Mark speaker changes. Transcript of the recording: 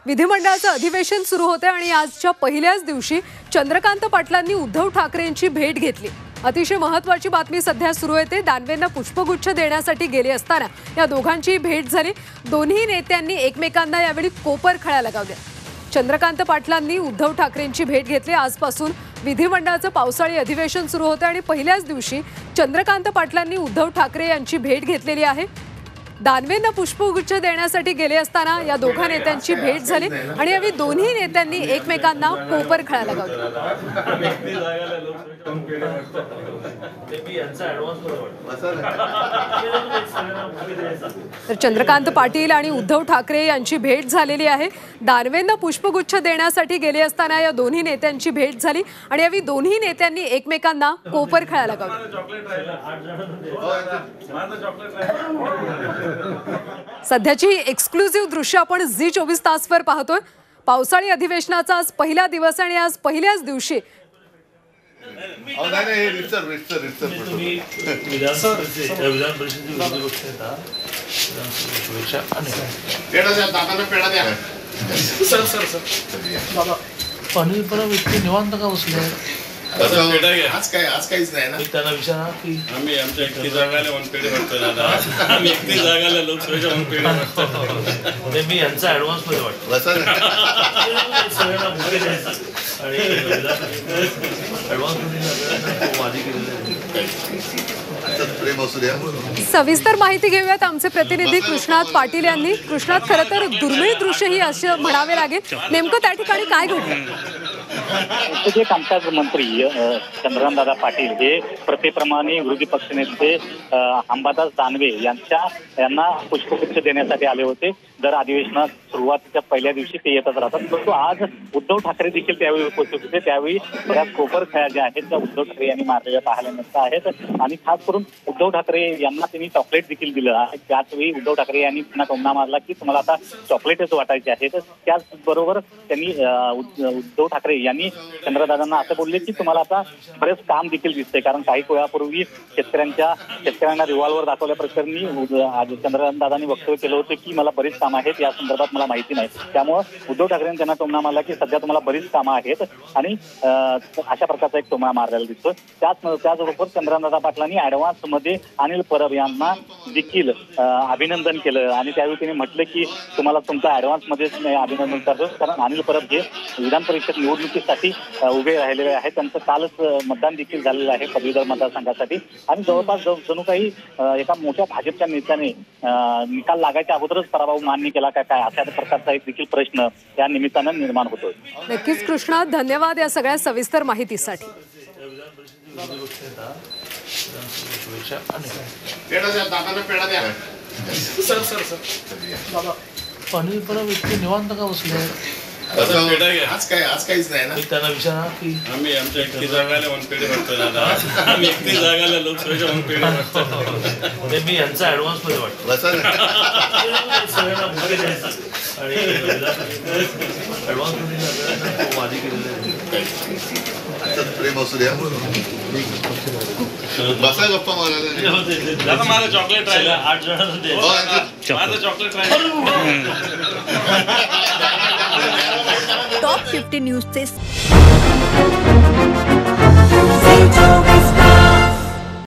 Speaker 1: विधिमंडळाचं अधिवेशन सुरू होते आणि आजच्या पहिल्याच दिवशी चंद्रकांत पाटलांनी उद्धव ठाकरेंची भेट घेतली। अतिशय महत्त्वाची बातमी सध्या सुरू येते। दानवेंना पुष्पगुच्छ देण्यासाठी गेले असताना या दोघांची भेट झाली। दोन्ही नेत्यांनी एकमेकांना यावेळी कोपर खळ्या लगावल्या। चंद्रकांत पाटलांनी उद्धव ठाकरेंची भेट घेतली। आजपासून विधिमंडळाचं पावसाळी अधिवेशन सुरू होते आणि पहिल्याच दिवशी चंद्रकांत पाटलांनी उद्धव ठाकरे यांची भेट घेतलेली आहे। दानवेंना पुष्पगुच्छ देण्यासाठी गेले असताना या दोघा नेत्यांची भेट झाली आणि यावेळी दोन्ही नेत्यांनी एकमेकांना कोपर खळ्या लगावल्या। तर चंद्रकांत पाटील आणि उद्धव ठाकरे यांची भेट झालेली आहे। दानवेंना पुष्पगुच्छ देण्यासाठी गेले असताना या दोन्ही नेत्यांची भेट झाली आणि यावेळी दोन्ही नेत्यांनी एकमेकांना कोपर खळ्या लगावल्या। सध्याची एक्सक्लुसिव्ह दृश्य आपण झी24 तासवर पाहतोय। पावसाळी अधिवेशनाचा आज पहिला दिवस आणि आज पहिल्याच दिवशी
Speaker 2: अनिल परब इतके निवांत का बसले?
Speaker 3: आज काहीच नाही ना।
Speaker 2: त्यांना विचारा की
Speaker 3: आम्ही आमच्या एकटी जागाला वन पेढे वाटतो दादा। आम्ही एकटी जागाला लोकसभेच्या वन पेढे वाटतो।
Speaker 2: मी यांचा ऍडव्हान्स मध्ये वाटतो सगळ्यांना भुके द्यायचा आणि ऍडव्हान्स मध्ये माझी
Speaker 1: सविस्तर माहिती घेऊयात आमचे प्रतिनिधी कृष्णात पाटील यांनी। कृष्णात, खरं तर दुर्मिळ दृश्य ही असं म्हणावे लागेल। नेमकं त्या ठिकाणी काय घडलं?
Speaker 4: जे कामकाज मंत्री चंद्रकांतदादा पाटील हे प्रथेप्रमाणे विरोधी पक्षनेते अंबादास दानवे यांना पुष्पगुच्छ देण्यासाठी आले होते। दर अधिवेशनात सुरुवातीच्या पहिल्या दिवशी ते येतच राहतात, परंतु आज उद्धव ठाकरे देखील त्यावेळी उपस्थित होते। त्यावेळी बऱ्याच कोपर खळ्या ज्या आहेत त्या उद्धव ठाकरे यांनी मारलेल्या पाहायला मिळत आहेत आणि खास करून उद्धव ठाकरे यांना त्यांनी चॉकलेट देखील दिलं आहे। त्याचवेळी उद्धव ठाकरे यांनी पुन्हा टोमणा मारला की तुम्हाला आता चॉकलेटच वाटायचे आहेत। त्याचबरोबर त्यांनी उद्धव ठाकरे यांनी चंद्रदादांना असं बोलले की तुम्हाला आता बरेच काम देखील दिसतंय, कारण काही वेळापूर्वी शेतकऱ्यांना रिव्हॉल्वर दाखवल्या प्रकरणी चंद्रकांतदादांनी वक्तव्य केलं होतं की मला बरीच कामं आहेत, या संदर्भात मला माहिती नाही। त्यामुळे उद्धव ठाकरेंनी त्यांना टोमणा मारला की सध्या तुम्हाला बरीच कामं आहेत आणि अशा प्रकारचा एक टोमणा मारलेला दिसतो। त्याचबरोबर चंद्रकांतदादा पाटलांनी ऍडव्हान्स मध्ये अनिल परब यांना देखील अभिनंदन केलं आणि त्यावेळी त्यांनी म्हटलं की तुम्हाला तुमचा ऍडव्हान्स मध्येच अभिनंदन करतो, कारण अनिल परब हे विधान परिषद निवडणुकीसाठी उभे राहिलेले आहेत। त्यांचं कालच मतदान देखील झालेलं आहे पदवीधर मतदारसंघासाठी आणि जवळपास जणू काही एका मोठ्या भाजपच्या नेत्याने निकाल लागायच्या अगोदरच पराभव मान्य केला काय अशा प्रकारचा एक देखील प्रश्न या निमित्तानं निर्माण होतोय।
Speaker 1: नक्कीच कृष्णा, धन्यवाद या सगळ्या सविस्तर माहितीसाठी।
Speaker 2: अनिल परब इतके निवांत का बसले?
Speaker 3: आज काहीच नाही ना।
Speaker 2: त्यांना विचारा की
Speaker 3: आम्ही आमच्या एकटी जागाला वन पेढे वाटतो दादा। आम्ही एकटी जागाला लोकसभेच्या वन पेढे वाटतो।
Speaker 2: मी यांचा ऍडव्हान्स मध्ये वाटतो सगळ्यांना भुके द्यायचा आणि ऍडव्हान्स मध्ये माझी
Speaker 3: बसा गप्पा मारायला माझं चॉकलेट राहिलं 8 जणांचं माझं चॉकलेट राहिलं।
Speaker 5: टॉप 50 न्यूजचे